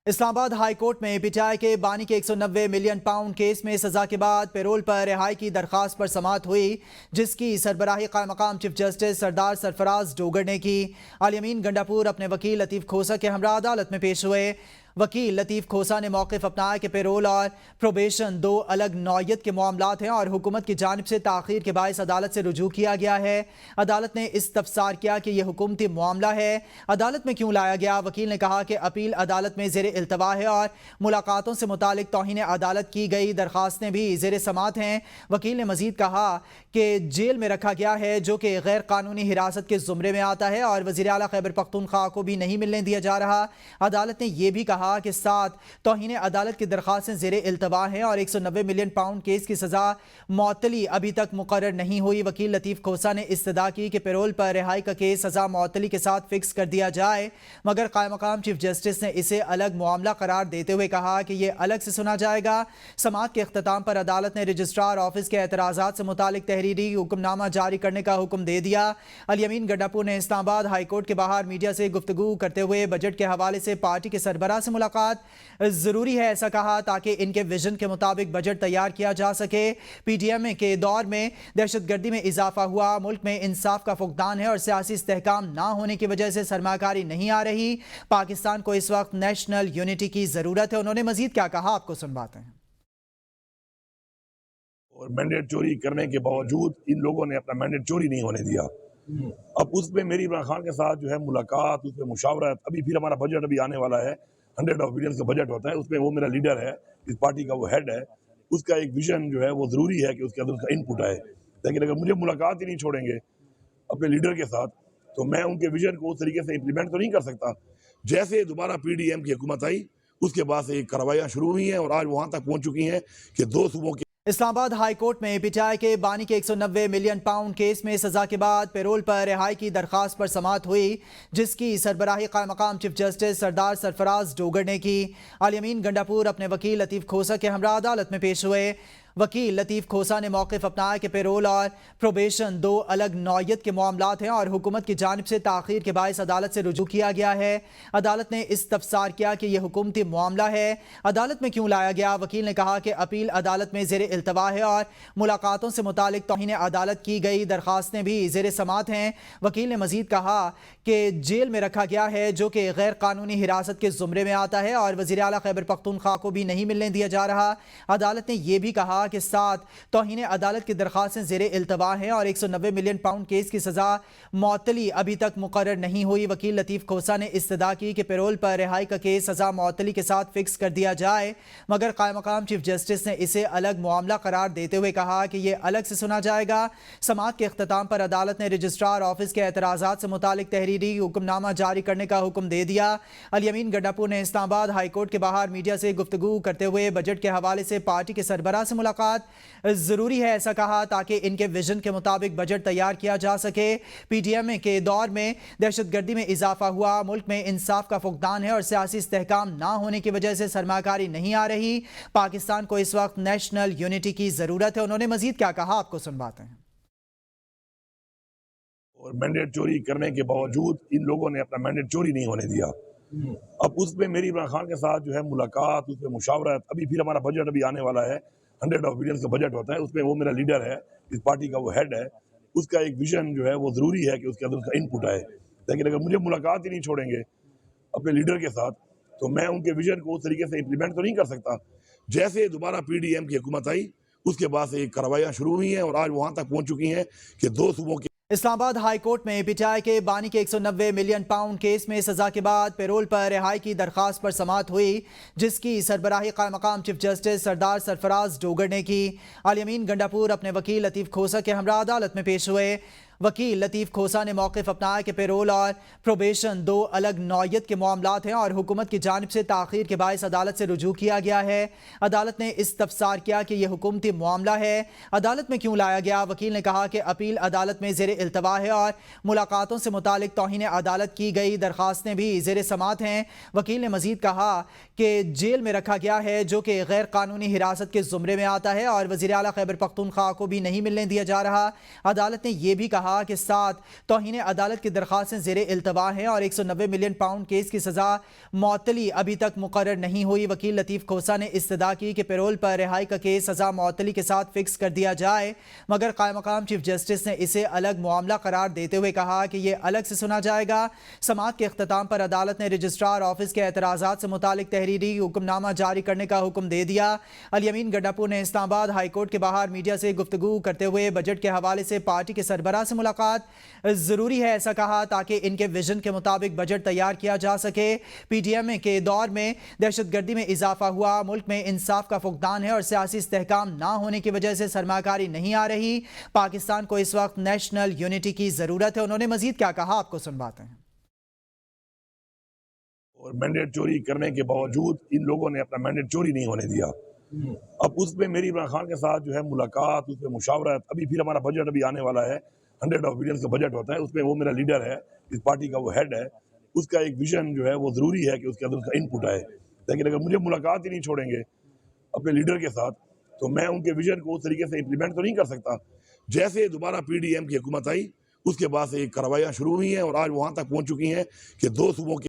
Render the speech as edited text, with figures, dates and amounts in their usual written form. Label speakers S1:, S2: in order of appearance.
S1: Islamabad high court में PTI के बानी के 190 मिलियन पाउंड केस में सजा के बाद पैरोल पर रिहाई की दरखास्त पर समाअत हुई, जिसकी सरबराही क़ायम मक़ाम चीफ जस्टिस सरदार सरफराज डोगर ने की। अल-यमीन गंडापुर अपने वकील लतीफ़ खोसा के हमरा अदालत में पेश हुए। वकील लतीफ़ खोसा ने मौक़िफ़ अपनाया कि पैरोल और प्रोबेशन दो अलग नौयत के मामलात हैं और हुकूमत की जानिब से ताख़ीर के बायस अदालत से रुजू किया गया है। अदालत ने इस्तफ़सार किया कि यह हुकूमती मामला है, अदालत में क्यों लाया गया। वकील ने कहा कि अपील अदालत में ज़ेर इल्तवा है और मुलाकातों से मुतालिक तौहीन अदालत की गई दरखास्तें भी ज़ेर समात हैं। वकील ने मज़ीद कहा कि जेल में रखा गया है जो कि गैर कानूनी हिरासत के ज़ुमरे में आता है और वज़ीर आला खैबर पख्तूनख्वा को भी नहीं मिलने दिया जा रहा। अदालत ने यह भी कहा कि 7 तौहीन अदालत की दरखास्तें ज़ेर इल्तवा हैं और 190 मिलियन पाउंड केस की सजा मअतली अभी तक मुकर्रर नहीं हुई। वकील लतीफ़ खोसा ने इस्तदा की कि पैरोल पर रिहाई का केस सजा मअतली के साथ फिक्स कर दिया जाए, मगर क़ायम मक़ाम चीफ जस्टिस ने इसे अलग मामला करार देते हुए कहा कि यह अलग से सुना जाएगा। समाअत के अख्ताम पर अदालत ने रजिस्ट्रार ऑफिस के एतराज़ात से मुतालिक तहरीरी हुक्मनामा जारी करने का हुक्म दे दिया। अल-यमीन गंडापुर ने इस्लामाबाद हाई कोर्ट के बाहर मीडिया से गुफ्तगू करते हुए बजट के हवाले से पार्टी के सरबराह से मुलाकात जरूरी है ऐसा कहा, ताकि इनके विजन के मुताबिक बजट तैयार किया जा सके। पीडीएम के दौर में दहशतगर्दी में इजाफा हुआ, मुल्क में इंसाफ का फुकदान है और सियासी इस्तेहकाम ना होने की वजह से सरमाकारी नहीं आ रही। पाकिस्तान को इस वक्त नेशनल यूनिटी की जरूरत है। उन्होंने मजीद क्या कहा, आपको सुनवाते हैं।
S2: और मैंडेट चोरी करने के बावजूद इन लोगों ने अपना मैंडेट चोरी नहीं होने दिया। अब उसमें मेरी इमरान खान के साथ जो है मुलाकात, उसमें मुशावरत, अभी फिर हमारा बजट अभी आने वाला है, 100 बिलियन का बजट होता है, उसमें वो मेरा लीडर है, इस पार्टी का वो हेड है, उसका एक विजन जो है वो जरूरी है कि उसके अंदर उसका इनपुट आए। लेकिन अगर मुझे मुलाकात ही नहीं छोड़ेंगे अपने लीडर के साथ, तो मैं उनके विजन को उस तरीके से इम्प्लीमेंट तो नहीं कर सकता। जैसे दोबारा पीडीएम की हुकूमत आई, उसके बाद से कार्रवाइयाँ शुरू हुई हैं और आज वहां तक पहुंच चुकी हैं कि 2 सूबों के
S1: इस्लामाबाद हाई कोर्ट में पीटीआई के बानी के 190 मिलियन पाउंड केस में सजा के बाद पैरोल पर रिहाई की दरखास्त पर समाअत हुई, जिसकी सरबराही क़ायम मक़ाम चीफ जस्टिस सरदार सरफराज डोगर ने की। अल-यमीन गंडापुर अपने वकील लतीफ़ खोसा के हमरा अदालत में पेश हुए। वकील लतीफ़ खोसा ने मौक़िफ़ अपनाया कि पैरोल और प्रोबेशन दो अलग नौयत के मामलात हैं और हुकूमत की जानिब से ताख़ीर के बायस अदालत से रुजू किया गया है। अदालत ने इस्तफ़सार किया कि यह हुकूमती मामला है, अदालत में क्यों लाया गया। वकील ने कहा कि अपील अदालत में ज़ेर इल्तवा है और मुलाकातों से मुतालिक तौहीन अदालत की गई दरखास्तें भी ज़ेर समात हैं। वकील ने मज़ीद कहा कि जेल में रखा गया है जो कि गैर कानूनी हिरासत के ज़ुमरे में आता है और वज़ीर आला खैबर पख्तूनख्वा को भी नहीं मिलने दिया जा रहा। अदालत ने यह भी कहा कि 7 तौहीन अदालत की दरखास्तें ज़ेर इल्तवा हैं और 190 मिलियन पाउंड केस की सजा मअतली अभी तक मुकर्रर नहीं हुई। वकील लतीफ़ खोसा ने इस्तदा की कि पैरोल पर रिहाई का केस सजा मअतली के साथ फिक्स कर दिया जाए, मगर क़ायम मक़ाम चीफ जस्टिस ने इसे अलग मामला करार देते हुए कहा कि यह अलग से सुना जाएगा। समाअत के अख्ताम पर अदालत ने रजिस्ट्रार ऑफिस के एतराज़ात से मुतालिक तहरीरी हुक्मनामा जारी करने का हुक्म दे दिया। अल-यमीन गंडापुर ने इस्लामाबाद हाई कोर्ट के बाहर मीडिया से गुफ्तगू करते हुए बजट के हवाले से पार्टी के सरबराह से मुलाकात जरूरी है ऐसा कहा, ताकि इनके विजन के मुताबिक बजट तैयार किया जा सके। पीडीएम के दौर में दहशतगर्दी में इजाफा हुआ, मुल्क में इंसाफ का फुकदान है और सियासी इस्तेहकाम ना होने की वजह से सरमाकारी नहीं आ रही। पाकिस्तान को इस वक्त नेशनल यूनिटी की जरूरत है। उन्होंने मजीद क्या कहा, आपको सुनवाते हैं।
S2: और मैंडेट चोरी करने के बावजूद इन लोगों ने अपना मैंडेट चोरी नहीं होने दिया। अब उसमें मेरी इमरान खान के साथ जो है मुलाकात, उसमें मुशावरत, अभी फिर हमारा बजट अभी आने वाला है, 100 बिलियन का बजट होता है, उसमें वो मेरा लीडर है, इस पार्टी का वो हेड है, उसका एक विजन जो है वो जरूरी है कि उसके अंदर उसका इनपुट आए। लेकिन अगर मुझे मुलाकात ही नहीं छोड़ेंगे अपने लीडर के साथ, तो मैं उनके विजन को उस तरीके से इम्प्लीमेंट तो नहीं कर सकता। जैसे दोबारा पीडीएम की हुकूमत आई, उसके बाद से कार्रवाइयाँ शुरू हुई हैं और आज वहां तक पहुंच चुकी हैं कि 2 सूबों के
S1: इस्लामाबाद हाई कोर्ट में पीटीआई के बानी के 190 मिलियन पाउंड केस में सजा के बाद पैरोल पर रिहाई की दरखास्त पर समाअत हुई, जिसकी सरबराही क़ायम मक़ाम चीफ जस्टिस सरदार सरफराज डोगर ने की। अल-यमीन गंडापुर अपने वकील लतीफ़ खोसा के हमरा अदालत में पेश हुए। वकील लतीफ़ खोसा ने मौक़िफ़ अपनाया कि पैरोल और प्रोबेशन दो अलग नौयत के मामलात हैं और हुकूमत की जानिब से ताख़ीर के बायस अदालत से रुजू किया गया है। अदालत ने इस्तफ़सार किया कि यह हुकूमती मामला है, अदालत में क्यों लाया गया। वकील ने कहा कि अपील अदालत में ज़ेर इल्तवा है और मुलाकातों से मुतालिक तौहीन अदालत की गई दरखास्तें भी ज़ेर समात हैं। वकील ने मज़ीद कहा कि जेल में रखा गया है जो कि गैर कानूनी हिरासत के ज़ुमरे में आता है और वज़ीर आला खैबर पख्तूनख्वा को भी नहीं मिलने दिया जा रहा। अदालत ने यह भी कहा कहा कि 7 तौहीन अदालत की दरखास्तें ज़ेरे इल्तवा हैं और 190 मिलियन पाउंड केस की सजा मअतली अभी तक मुकर्रर नहीं हुई। वकील लतीफ़ खोसा ने इस्तदा की कि पेरोल पर रिहाई का केस सजा मअतली के साथ फिक्स कर दिया जाए, मगर कायम मकाम चीफ जस्टिस ने इसे अलग मामला करार देते हुए कहा कि यह अलग से सुना जाएगा। समाअत के अख्ताम पर अदालत ने रजिस्ट्रार ऑफिस के एतराज़ात से मुतालिक तहरीरी हुक्मनामा जारी करने का हुक्म दे दिया। अल-यमीन गंडापुर ने इस्लामाबाद हाईकोर्ट के बाहर मीडिया से गुफ्तगू करते हुए बजट के हवाले से पार्टी के सरबराह से मुलाकात जरूरी है ऐसा कहा ताकि इनके विजन के मुताबिक बजट तैयार किया जा सके। PDM के दौर में दहशतगर्दी में इजाफा हुआ, मुल्क में इंसाफ का फुकदान है और सियासी इस्तेहकाम ना होने की वजह से सरमाकारी नहीं आ रही। पाकिस्तान को इस वक्त नेशनल यूनिटी की जरूरत है। उन्होंने मजीद क्या कहा, आपको सुनवाते हैं।
S2: और मैंडेट चोरी करने के बावजूद इन लोगों ने अपना मैंडेट चोरी नहीं होने दिया। अब उसमें मेरी इमरान खान के साथ जो है मुलाकात, उसमें मुशावरत, अभी फिर हमारा बजट अभी आने वाला है, 100 बिलियन का बजट होता है, उसमें वो मेरा लीडर है, इस पार्टी का वो हेड है, उसका एक विजन जो है वो जरूरी है कि उसके अंदर उसका इनपुट आए। लेकिन अगर मुझे मुलाकात ही नहीं छोड़ेंगे अपने लीडर के साथ तो मैं उनके विजन को उस तरीके से इम्प्लीमेंट तो नहीं कर सकता। जैसे दोबारा PDM की हुकूमत आई उसके बाद से कार्रवाइयाँ शुरू हुई हैं और आज वहाँ तक पहुँच चुकी हैं कि 2 सूबों के